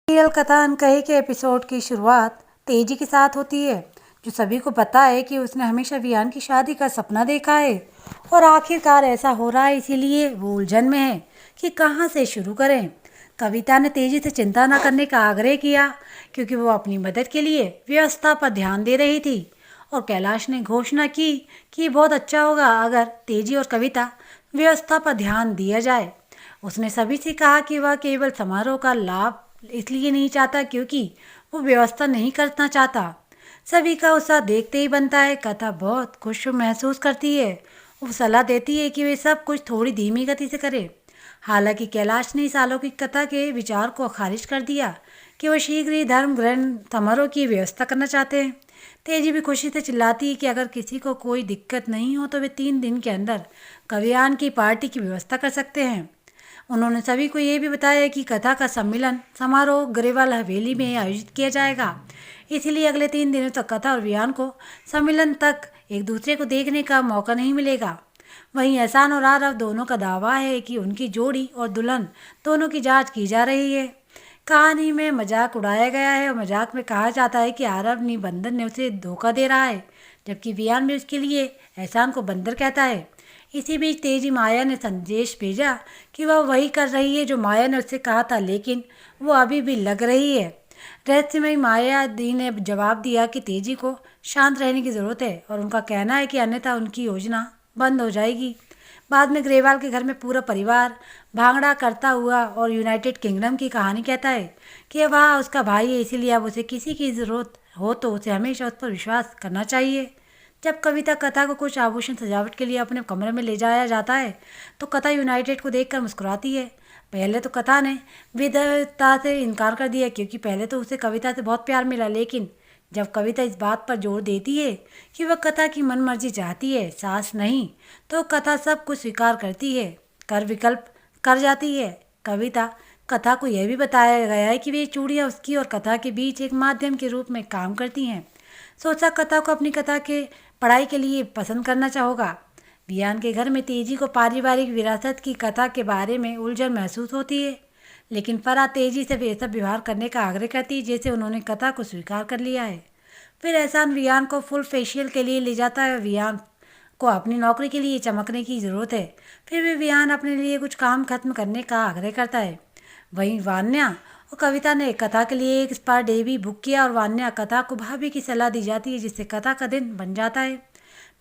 Serial कथा अनकही के एपिसोड की शुरुआत तेजी के साथ होती है, जो सभी को पता है कि उसने हमेशा वियान की शादी का सपना देखा है और आखिरकार ऐसा हो रहा है। इसीलिए वो उलझन में है कि कहाँ से शुरू करें। कविता ने तेजी से चिंता न करने का आग्रह किया क्योंकि वो अपनी मदद के लिए व्यवस्था पर ध्यान दे रही थी, और कैलाश ने घोषणा की कि बहुत अच्छा होगा अगर तेजी और कविता व्यवस्था पर ध्यान दिया जाए। उसने सभी से कहा कि वह केवल समारोह का लाभ इसलिए नहीं चाहता क्योंकि वो व्यवस्था नहीं करना चाहता। सभी का उत्साह देखते ही बनता है। कथा बहुत खुश महसूस करती है। वो सलाह देती है कि वे सब कुछ थोड़ी धीमी गति से करें। हालांकि कैलाश ने सालों की कथा के विचार को खारिज कर दिया कि वो शीघ्र ही धर्म ग्रहण समारोह की व्यवस्था करना चाहते हैं। तेजी भी खुशी से चिल्लाती है कि अगर किसी को कोई दिक्कत नहीं हो तो वे 3 दिन के अंदर कवियान की पार्टी की व्यवस्था कर सकते हैं। उन्होंने सभी को ये भी बताया कि कथा का सम्मेलन समारोह गरेवाल हवेली में आयोजित किया जाएगा, इसलिए अगले 3 दिनों तक कथा और वियान को सम्मेलन तक एक दूसरे को देखने का मौका नहीं मिलेगा। वहीं एहसान और आरव दोनों का दावा है कि उनकी जोड़ी और दुल्हन दोनों की जांच की जा रही है। कहानी में मजाक उड़ाया गया है और मजाक में कहा जाता है कि आरव ने बंदर ने उसे धोखा दे रहा है, जबकि वियान भी उसके लिए एहसान को बंदर कहता है। इसी बीच तेजी माया ने संदेश भेजा कि वह वही कर रही है जो माया ने उससे कहा था, लेकिन वो अभी भी लग रही है। रहस्यमयी माया दी ने जवाब दिया कि तेजी को शांत रहने की ज़रूरत है और उनका कहना है कि अन्यथा उनकी योजना बंद हो जाएगी। बाद में ग्रेवाल के घर में पूरा परिवार भांगड़ा करता हुआ और यूनाइटेड किंगडम की कहानी कहता है कि वह उसका भाई है, इसीलिए अब उसे किसी की ज़रूरत हो तो उसे हमेशा उस पर विश्वास करना चाहिए। जब कविता कथा को कुछ आभूषण सजावट के लिए अपने कमरे में ले जाया जाता है तो कथा यूनाइटेड को देखकर मुस्कुराती है। पहले तो कथा ने विधता से इनकार कर दिया क्योंकि पहले तो उसे कविता से बहुत प्यार मिला, लेकिन जब कविता इस बात पर जोर देती है कि वह कथा की मनमर्जी चाहती है, सास नहीं, तो कथा सब कुछ स्वीकार करती है, कर विकल्प कर जाती है। कविता कथा को यह भी बताया गया है कि वे चूड़ियाँ उसकी और कथा के बीच एक माध्यम के रूप में काम करती हैं। सोचा कथा को अपनी कथा के पढ़ाई के लिए पसंद करना चाहोगा। वियान के घर में तेजी को पारिवारिक विरासत की कथा के बारे में उलझन महसूस होती है, लेकिन फरा तेजी से वैसा व्यवहार करने का आग्रह करती है जैसे उन्होंने कथा को स्वीकार कर लिया है। फिर एहसान वियान को फुल फेशियल के लिए ले जाता है। वियान को अपनी नौकरी के लिए चमकने की ज़रूरत है। फिर भी वियान अपने लिए कुछ काम खत्म करने का आग्रह करता है। वहीं वान्या और कविता ने कथा के लिए एक स्पा डे भी बुक किया और वान्या कथा को भाभी की सलाह दी जाती है जिससे कथा का दिन बन जाता है।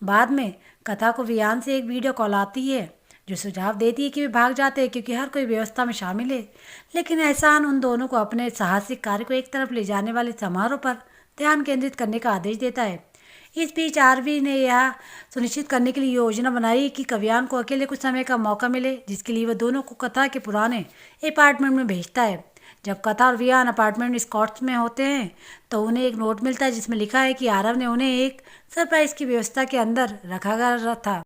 बाद में कथा को वियान से एक वीडियो कॉल आती है जो सुझाव देती है कि वे भाग जाते हैं क्योंकि हर कोई व्यवस्था में शामिल है, लेकिन एहसान उन दोनों को अपने साहसिक कार्य को एक तरफ ले जाने वाले समारोह पर ध्यान केंद्रित करने का आदेश देता है। इस बीच आरवी ने यह सुनिश्चित करने के लिए योजना बनाई कि कवियान को अकेले कुछ समय का मौका मिले, जिसके लिए वह दोनों को कथा के पुराने अपार्टमेंट में भेजता है। जब कथा और वियान अपार्टमेंट स्कॉट्स में होते हैं तो उन्हें एक नोट मिलता है जिसमें लिखा है कि आरव ने उन्हें एक सरप्राइज की व्यवस्था के अंदर रखा गया था।